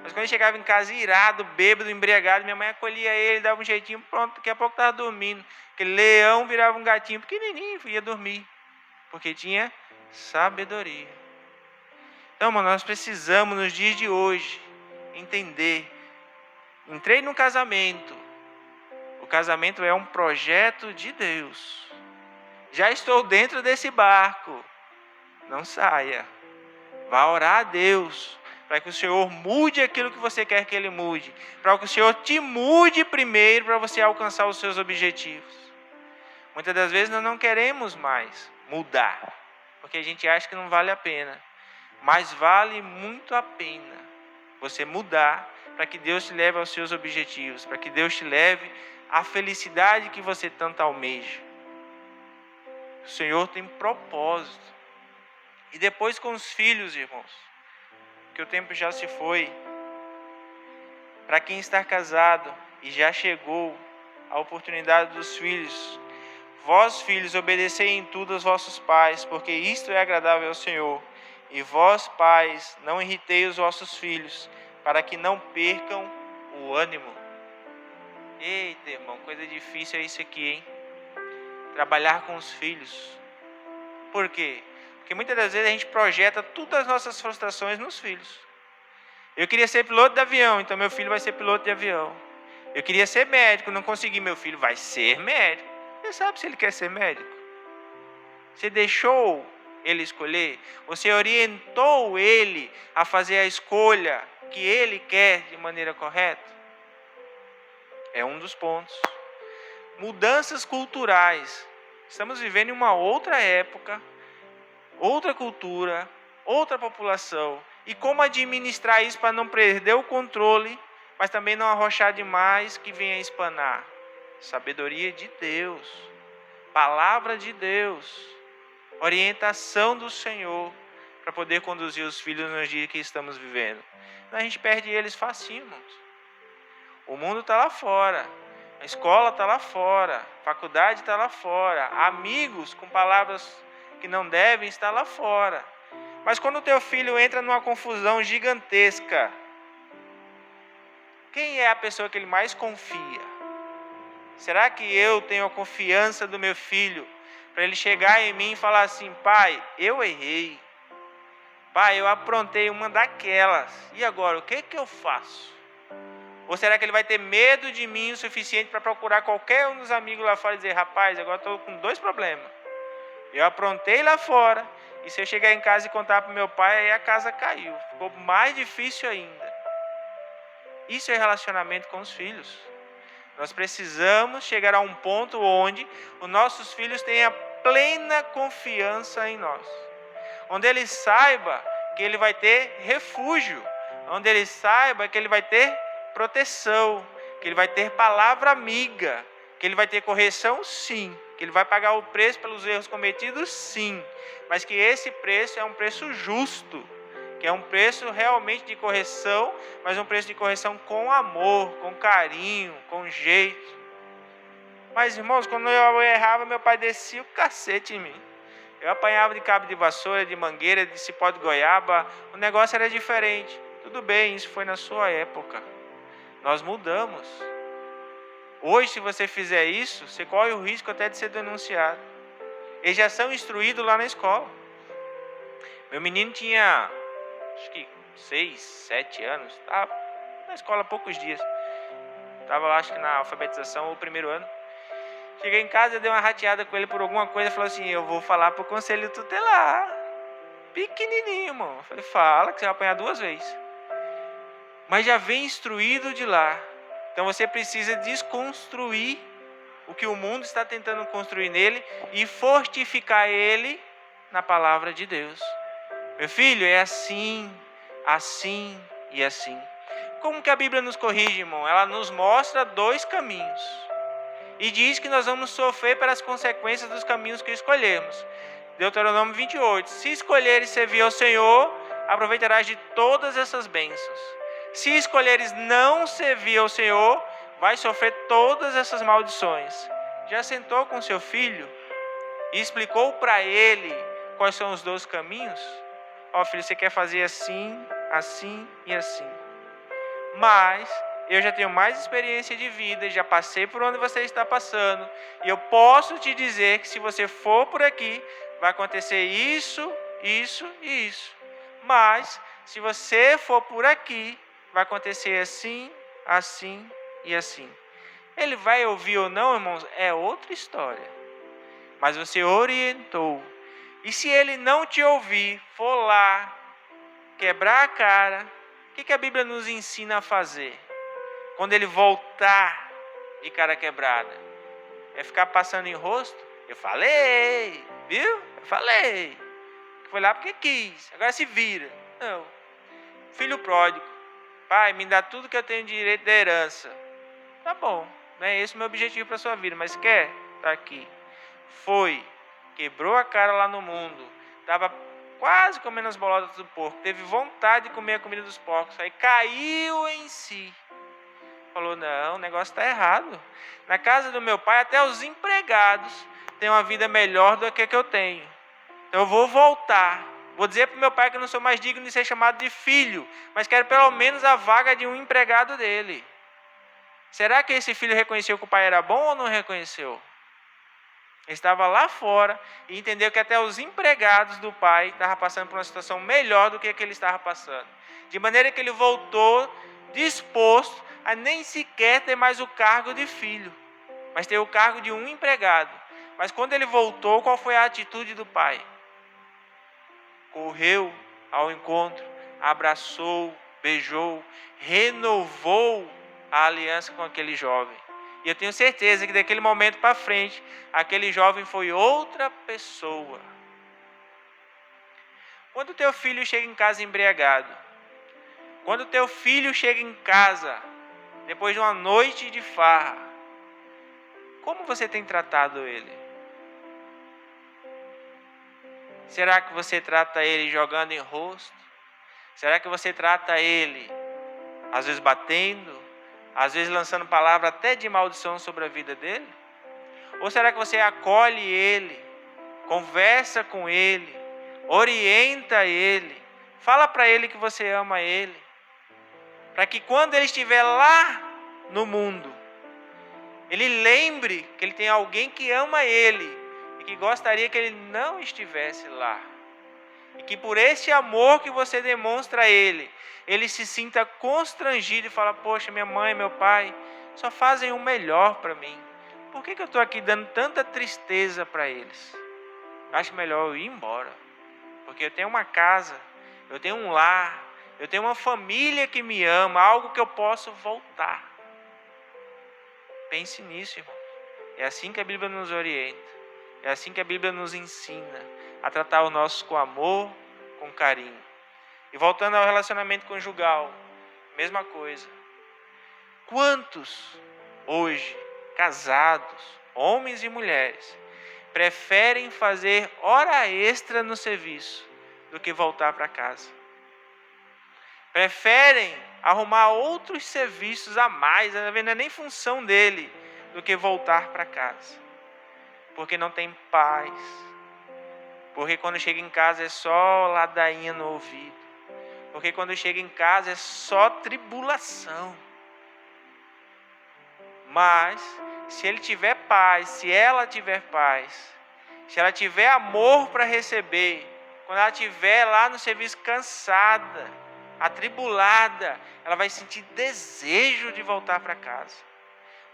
Mas quando ele chegava em casa irado, bêbado, embriagado, minha mãe acolhia ele, dava um jeitinho, pronto, daqui a pouco estava dormindo. Aquele leão virava um gatinho pequenininho e ia dormir. Porque tinha sabedoria. Então, mano, nós precisamos nos dias de hoje entender. Entrei no casamento. O casamento é um projeto de Deus. Já estou dentro desse barco. Não saia. Vá orar a Deus para que o Senhor mude aquilo que você quer que Ele mude. Para que o Senhor te mude primeiro para você alcançar os seus objetivos. Muitas das vezes nós não queremos mais mudar. Porque a gente acha que não vale a pena. Mas vale muito a pena você mudar para que Deus te leve aos seus objetivos, para que Deus te leve à felicidade que você tanto almeja. O Senhor tem propósito. E depois com os filhos, irmãos, que o tempo já se foi. Para quem está casado e já chegou a oportunidade dos filhos, vós, filhos, obedecei em tudo aos vossos pais, porque isto é agradável ao Senhor. E vós, pais, não irritei os vossos filhos, para que não percam o ânimo. Eita, irmão, coisa difícil é isso aqui, hein? Trabalhar com os filhos. Por quê? Porque muitas das vezes a gente projeta todas as nossas frustrações nos filhos. Eu queria ser piloto de avião, então meu filho vai ser piloto de avião. Eu queria ser médico, não consegui, meu filho vai ser médico. Você sabe se ele quer ser médico? Você deixou ele escolher? Você orientou ele a fazer a escolha que ele quer de maneira correta? É um dos pontos. Mudanças culturais. Estamos vivendo em uma outra época, outra cultura, outra população. E como administrar isso para não perder o controle, mas também não arrochar demais que venha espanar? Sabedoria de Deus, palavra de Deus, orientação do Senhor para poder conduzir os filhos nos dias que estamos vivendo. A gente perde eles facinho, irmãos. O mundo está lá fora, a escola está lá fora, a faculdade está lá fora, amigos com palavras que não devem estar lá fora. Mas quando o teu filho entra numa confusão gigantesca, quem é a pessoa que ele mais confia? Será que eu tenho a confiança do meu filho para ele chegar em mim e falar assim: pai, eu errei. Pai, eu aprontei uma daquelas. E agora, o que eu faço? Ou será que ele vai ter medo de mim o suficiente para procurar qualquer um dos amigos lá fora e dizer: rapaz, agora estou com 2 problemas. Eu aprontei lá fora, e se eu chegar em casa e contar para o meu pai, aí a casa caiu. Ficou mais difícil ainda. Isso é relacionamento com os filhos. Nós precisamos chegar a um ponto onde os nossos filhos tenham plena confiança em nós. Onde ele saiba que ele vai ter refúgio. Onde ele saiba que ele vai ter proteção. Que ele vai ter palavra amiga. Que ele vai ter correção, sim. Que ele vai pagar o preço pelos erros cometidos, sim. Mas que esse preço é um preço justo. Que é um preço realmente de correção, mas um preço de correção com amor, com carinho, com jeito. Mas, irmãos, quando eu errava, meu pai descia o cacete em mim. Eu apanhava de cabo de vassoura, de mangueira, de cipó de goiaba. O negócio era diferente. Tudo bem, isso foi na sua época. Nós mudamos. Hoje, se você fizer isso, você corre o risco até de ser denunciado. Eles já são instruídos lá na escola. Meu menino tinha, acho que 6, 7 anos. Estava na escola há poucos dias. Estava lá, acho que na alfabetização, ou primeiro ano. Cheguei em casa, eu dei uma rateada com ele por alguma coisa. Falou assim: eu vou falar pro conselho tutelar. Pequenininho, irmão. Eu falei: fala que você vai apanhar 2 vezes. Mas já vem instruído de lá. Então você precisa desconstruir o que o mundo está tentando construir nele e fortificar ele na palavra de Deus. Meu filho, é assim, assim e assim. Como que a Bíblia nos corrige, irmão? Ela nos mostra 2 caminhos. E diz que nós vamos sofrer pelas consequências dos caminhos que escolhermos. Deuteronômio 28. Se escolheres servir ao Senhor, aproveitarás de todas essas bênçãos. Se escolheres não servir ao Senhor, vai sofrer todas essas maldições. Já sentou com seu filho e explicou para ele quais são os 2 caminhos? Ó, filho, você quer fazer assim, assim e assim. Mas eu já tenho mais experiência de vida, já passei por onde você está passando, e eu posso te dizer que se você for por aqui, vai acontecer isso, isso e isso. Mas se você for por aqui, vai acontecer assim, assim e assim. Ele vai ouvir ou não, irmãos, é outra história. Mas você orientou. E se ele não te ouvir, for lá, quebrar a cara, o que a Bíblia nos ensina a fazer? Quando ele voltar de cara quebrada, é ficar passando em rosto? Eu falei, viu? Eu falei. Foi lá porque quis, agora se vira. Não. Filho pródigo. Pai, me dá tudo que eu tenho de direito da herança. Tá bom, não é esse o meu objetivo para a sua vida, mas quer? Tá aqui. Foi, quebrou a cara lá no mundo, estava quase comendo as bolotas do porco, teve vontade de comer a comida dos porcos, aí caiu em si. Falou: não, o negócio está errado. Na casa do meu pai, até os empregados têm uma vida melhor do que a que eu tenho. Então eu vou voltar. Vou dizer para o meu pai que eu não sou mais digno de ser chamado de filho, mas quero pelo menos a vaga de um empregado dele. Será que esse filho reconheceu que o pai era bom ou não reconheceu? Ele estava lá fora e entendeu que até os empregados do pai estavam passando por uma situação melhor do que a que ele estava passando. De maneira que ele voltou disposto a nem sequer ter mais o cargo de filho, mas ter o cargo de um empregado. Mas quando ele voltou, qual foi a atitude do pai? Correu ao encontro, abraçou, beijou, renovou a aliança com aquele jovem. E eu tenho certeza que daquele momento para frente, aquele jovem foi outra pessoa. Quando teu filho chega em casa embriagado, quando teu filho chega em casa depois de uma noite de farra, como você tem tratado ele? Será que você trata ele jogando em rosto? Será que você trata ele, às vezes batendo, às vezes lançando palavra até de maldição sobre a vida dele? Ou será que você acolhe ele, conversa com ele, orienta ele, fala para ele que você ama ele, para que quando ele estiver lá no mundo, ele lembre que ele tem alguém que ama ele e que gostaria que ele não estivesse lá. E que por esse amor que você demonstra a ele, ele se sinta constrangido e fala: poxa, minha mãe, meu pai, só fazem o melhor para mim. Por que eu estou aqui dando tanta tristeza para eles? Acho melhor eu ir embora. Porque eu tenho uma casa, eu tenho um lar, eu tenho uma família que me ama, algo que eu posso voltar. Pense nisso, irmão. É assim que a Bíblia nos orienta. É assim que a Bíblia nos ensina a tratar os nossos com amor, com carinho. E voltando ao relacionamento conjugal, mesma coisa. Quantos hoje, casados, homens e mulheres, preferem fazer hora extra no serviço do que voltar para casa? Preferem arrumar outros serviços a mais, não é nem função dele, do que voltar para casa. Porque não tem paz. Porque quando chega em casa é só ladainha no ouvido. Porque quando chega em casa é só tribulação. Mas, se ele tiver paz, se ela tiver paz, se ela tiver amor para receber, quando ela estiver lá no serviço cansada, atribulada, ela vai sentir desejo de voltar para casa.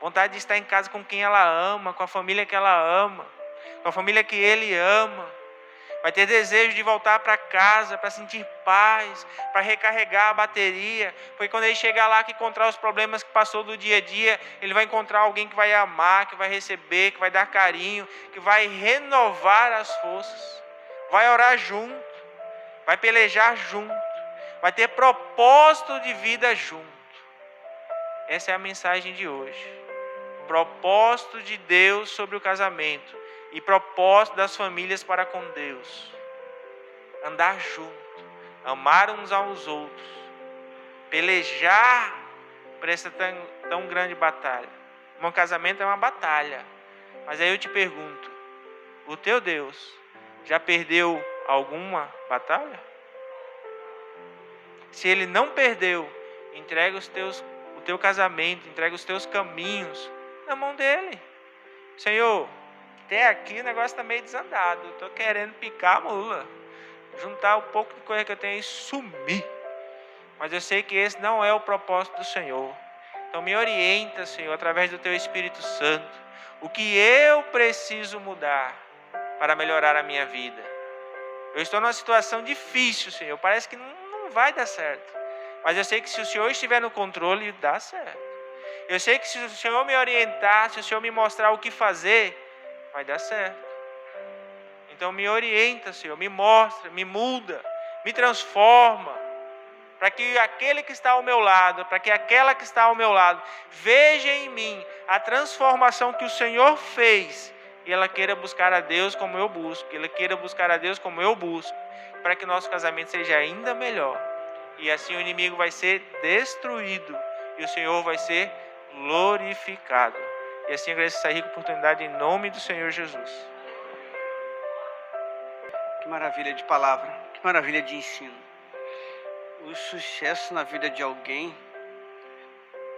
Vontade de estar em casa com quem ela ama, com a família que ela ama, com a família que ele ama. Vai ter desejo de voltar para casa, para sentir paz, para recarregar a bateria. Porque quando ele chegar lá, que encontrar os problemas que passou do dia a dia, ele vai encontrar alguém que vai amar, que vai receber, que vai dar carinho, que vai renovar as forças. Vai orar junto, vai pelejar junto, vai ter propósito de vida junto. Essa é a mensagem de hoje. Propósito de Deus sobre o casamento. E propósito das famílias para com Deus. Andar junto. Amar uns aos outros. Pelejar por essa tão grande batalha. Um casamento é uma batalha. Mas aí eu te pergunto. O teu Deus já perdeu alguma batalha? Se ele não perdeu, entrega o teu casamento, entrega os teus caminhos na mão dele. Senhor, até aqui o negócio está meio desandado. Estou querendo picar a mula. Juntar um pouco de coisa que eu tenho e sumir. Mas eu sei que esse não é o propósito do Senhor. Então me orienta, Senhor, através do Teu Espírito Santo. O que eu preciso mudar para melhorar a minha vida. Eu estou numa situação difícil, Senhor. Parece que não vai dar certo. Mas eu sei que se o Senhor estiver no controle, dá certo. Eu sei que se o Senhor me orientar, se o Senhor me mostrar o que fazer, vai dar certo. Então me orienta, Senhor, me mostra, me muda, me transforma, para que aquele que está ao meu lado, para que aquela que está ao meu lado, veja em mim a transformação que o Senhor fez, e ela queira buscar a Deus como eu busco, ela queira buscar a Deus como eu busco, para que nosso casamento seja ainda melhor, e assim o inimigo vai ser destruído, e o Senhor vai ser glorificado. E assim eu agradeço essa rica oportunidade em nome do Senhor Jesus. Que maravilha de palavra, que maravilha de ensino. O sucesso na vida de alguém,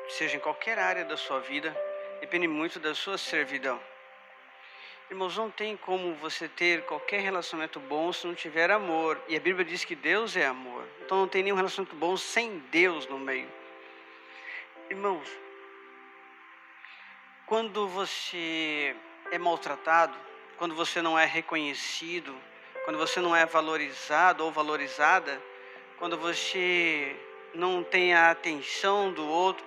seja em qualquer área da sua vida, depende muito da sua servidão. Irmãos, não tem como você ter qualquer relacionamento bom se não tiver amor. E a Bíblia diz que Deus é amor. Então não tem nenhum relacionamento bom sem Deus no meio. Irmãos, quando você é maltratado, quando você não é reconhecido, quando você não é valorizado ou valorizada, quando você não tem a atenção do outro,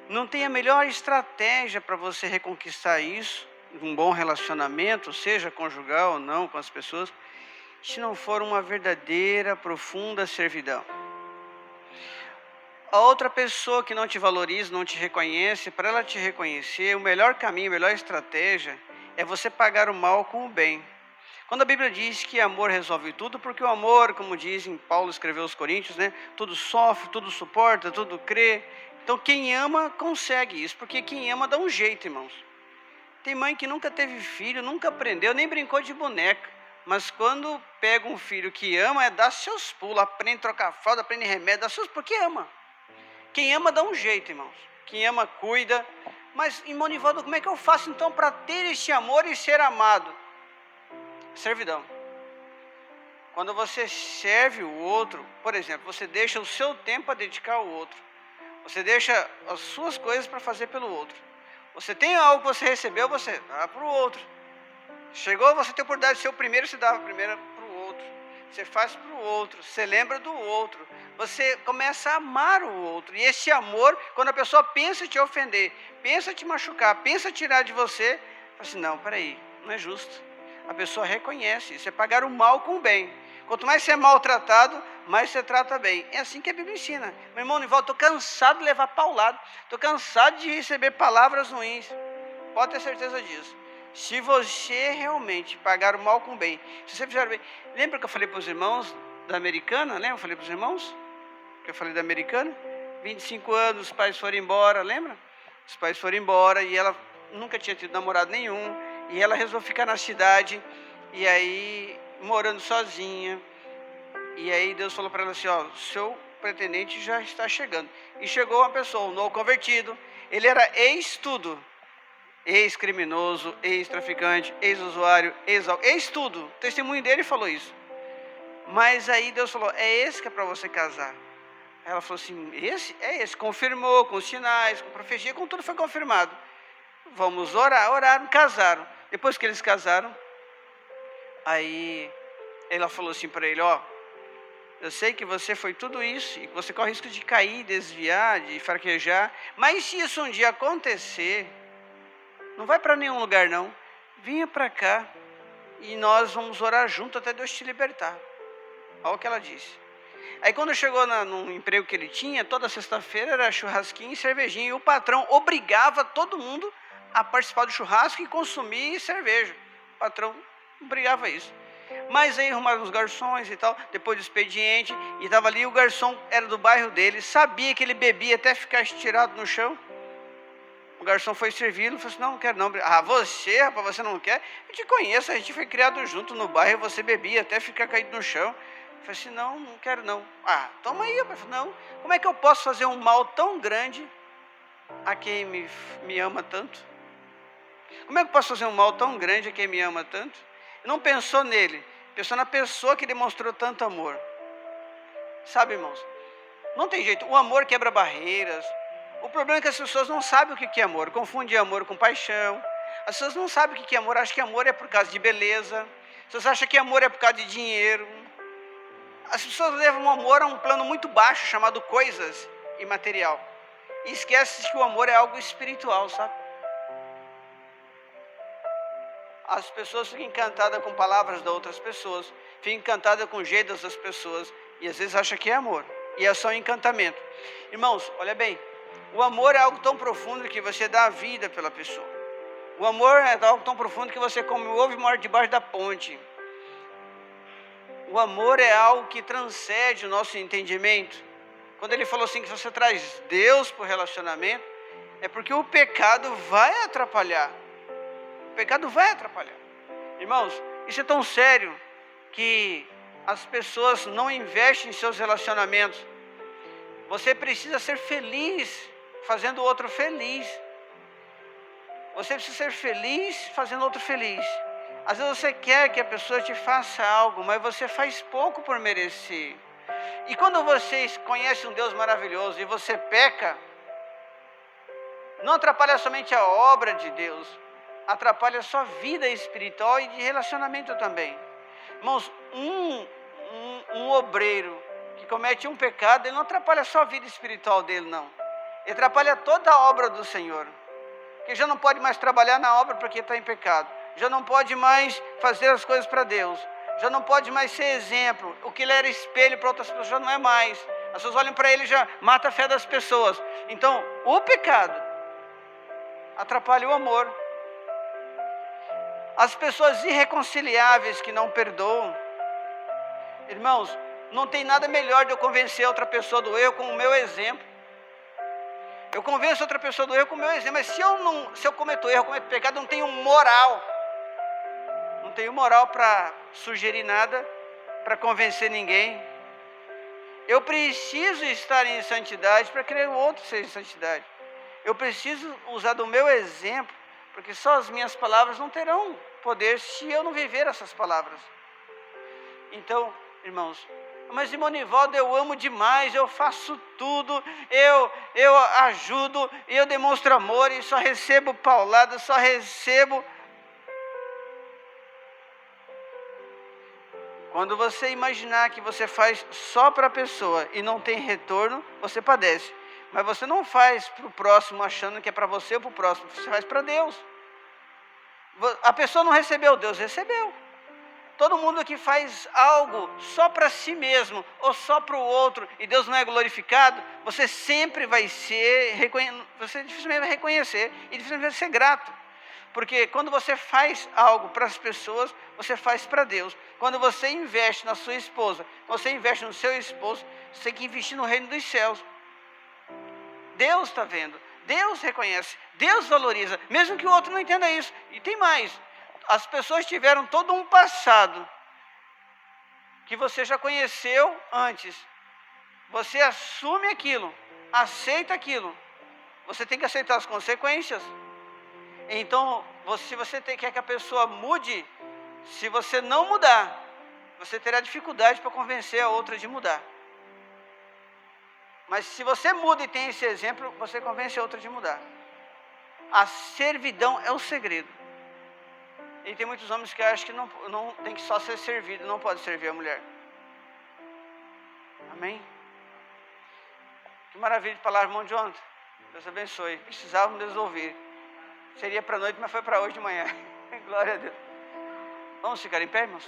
não tem a melhor estratégia para você reconquistar isso, um bom relacionamento, seja conjugal ou não com as pessoas, se não for uma verdadeira, profunda servidão. A outra pessoa que não te valoriza, não te reconhece, para ela te reconhecer, o melhor caminho, a melhor estratégia é você pagar o mal com o bem. Quando a Bíblia diz que amor resolve tudo, porque o amor, como dizem, Paulo escreveu aos Coríntios, né? Tudo sofre, tudo suporta, tudo crê. Então quem ama consegue isso, porque quem ama dá um jeito, irmãos. Tem mãe que nunca teve filho, nunca aprendeu, nem brincou de boneca. Mas quando pega um filho que ama, dá seus pulos, aprende a trocar fralda, aprende remédio, dá seus, porque ama. Quem ama dá um jeito, irmãos. Quem ama cuida. Mas, irmão Nivaldo, como é que eu faço então para ter esse amor e ser amado? servidão. Quando você serve o outro, por exemplo, você deixa o seu tempo a dedicar ao outro. Você deixa as suas coisas para fazer pelo outro. Você tem algo que você recebeu, você dá para o outro. Chegou, você tem a oportunidade de ser o primeiro, você dá a primeira para o outro. Você faz para o outro, você lembra do outro. Você começa a amar o outro. E esse amor, quando a pessoa pensa em te ofender, pensa em te machucar, pensa em tirar de você, fala assim, não, peraí, não é justo. A pessoa reconhece isso, é pagar o mal com o bem. Quanto mais você é maltratado, mais você trata bem. É assim que a Bíblia ensina. Meu irmão, Nivaldo, estou cansado de levar paulado. Estou cansado de receber palavras ruins. Pode ter certeza disso. Se você realmente pagar o mal com o bem, se você fizer o bem. Lembra que eu falei para os irmãos da Americana? Lembra? Eu falei para os irmãos que eu falei da Americana? 25 anos, os pais foram embora, lembra? Os pais foram embora e ela nunca tinha tido namorado nenhum. E ela resolveu ficar na cidade. E aí, morando sozinha. E aí Deus falou para ela assim, ó, seu pretendente já está chegando. E chegou uma pessoa, um novo convertido. Ele era ex-tudo. Ex-criminoso, ex-traficante, ex-usuário, ex-tudo. O testemunho dele falou isso. Mas aí Deus falou, é esse que é para você casar. Ela falou assim, esse? É esse. Confirmou, com sinais, com profecia, com tudo foi confirmado. Vamos orar. Oraram, casaram. Depois que eles casaram, aí ela falou assim para ele, ó, eu sei que você foi tudo isso, e que você corre o risco de cair, desviar, de fraquejar, mas se isso um dia acontecer, não vai para nenhum lugar não, vinha para cá, e nós vamos orar junto até Deus te libertar. Olha o que ela disse. Aí quando chegou no emprego que ele tinha, toda sexta-feira era churrasquinho e cervejinha, e o patrão obrigava todo mundo a participar do churrasco e consumir cerveja. O patrão obrigava isso. Mas aí arrumaram os garçons e tal, depois do expediente, e estava ali, o garçom era do bairro dele, sabia que ele bebia até ficar estirado no chão. O garçom foi servi-lo e falou assim, não quero não. Ah, você, rapaz, você não quer? Eu te conheço, a gente foi criado junto no bairro, você bebia até ficar caído no chão. Eu falei assim, não quero não. Ah, toma aí, rapaz. Não, como é que eu posso fazer um mal tão grande a quem me ama tanto? Como é que eu posso fazer um mal tão grande a quem me ama tanto? Não pensou nele, pensou na pessoa que demonstrou tanto amor. Sabe, irmãos, não tem jeito, o amor quebra barreiras. O problema é que as pessoas não sabem o que é amor, confundem amor com paixão. As pessoas não sabem o que é amor, acham que amor é por causa de beleza. As pessoas acham que amor é por causa de dinheiro. As pessoas levam o amor a um plano muito baixo, chamado coisas e material. E esquecem que o amor é algo espiritual, sabe? As pessoas ficam encantadas com palavras de outras pessoas, ficam encantadas com jeitos das pessoas, e às vezes acham que é amor, e é só um encantamento. Irmãos, olha bem, o amor é algo tão profundo que você dá a vida pela pessoa. O amor é algo tão profundo que você come o ovo e mora debaixo da ponte. O amor é algo que transcende o nosso entendimento. Quando ele falou assim que você traz Deus para o relacionamento, é porque o pecado vai atrapalhar. O pecado vai atrapalhar. Irmãos, isso é tão sério que as pessoas não investem em seus relacionamentos. Você precisa ser feliz fazendo o outro feliz. Você precisa ser feliz fazendo o outro feliz. Às vezes você quer que a pessoa te faça algo, mas você faz pouco por merecer. E quando vocês conhecem um Deus maravilhoso e você peca, não atrapalha somente a obra de Deus, atrapalha a sua vida espiritual e de relacionamento também. Irmãos, um obreiro que comete um pecado, ele não atrapalha só a vida espiritual dele, não. Ele atrapalha toda a obra do Senhor. Que já não pode mais trabalhar na obra porque está em pecado. Já não pode mais fazer as coisas para Deus. Já não pode mais ser exemplo. O que ele era espelho para outras pessoas já não é mais. As pessoas olham para ele e já mata a fé das pessoas. Então, o pecado atrapalha o amor. As pessoas irreconciliáveis que não perdoam. Irmãos, não tem nada melhor de eu convencer outra pessoa do erro com o meu exemplo. Eu convenço outra pessoa do erro com o meu exemplo. Mas se eu cometo erro, eu cometo pecado, eu não tenho moral. Não tenho moral para sugerir nada, para convencer ninguém. Eu preciso estar em santidade para querer o outro ser em santidade. Eu preciso usar do meu exemplo, porque só as minhas palavras não terão poder se eu não viver essas palavras. Então, irmãos, mas irmão Nivaldo, eu amo demais, eu faço tudo, eu ajudo, eu demonstro amor e só recebo paulada, só recebo. Quando você imaginar que você faz só para a pessoa e não tem retorno, você padece. Mas você não faz para o próximo achando que é para você ou para o próximo, você faz para Deus. A pessoa não recebeu, Deus recebeu. Todo mundo que faz algo só para si mesmo ou só para o outro e Deus não é glorificado, você sempre vai você dificilmente vai reconhecer e dificilmente vai ser grato. Porque quando você faz algo para as pessoas, você faz para Deus. Quando você investe na sua esposa, quando você investe no seu esposo, você tem que investir no reino dos céus. Deus está vendo, Deus reconhece, Deus valoriza, mesmo que o outro não entenda isso. E tem mais. As pessoas tiveram todo um passado que você já conheceu antes. Você assume aquilo, aceita aquilo. Você tem que aceitar as consequências. Então, se você quer que a pessoa mude, se você não mudar, você terá dificuldade para convencer a outra de mudar. Mas se você muda e tem esse exemplo, você convence a outra de mudar. A servidão é o segredo. E tem muitos homens que acham que não tem que só ser servido, não pode servir a mulher. Amém? Que maravilha de palavra, irmão Jonathan. Deus abençoe. Precisávamos Deus ouvir. Seria para a noite, mas foi para hoje de manhã. Glória a Deus. Vamos ficar em pé, irmãos?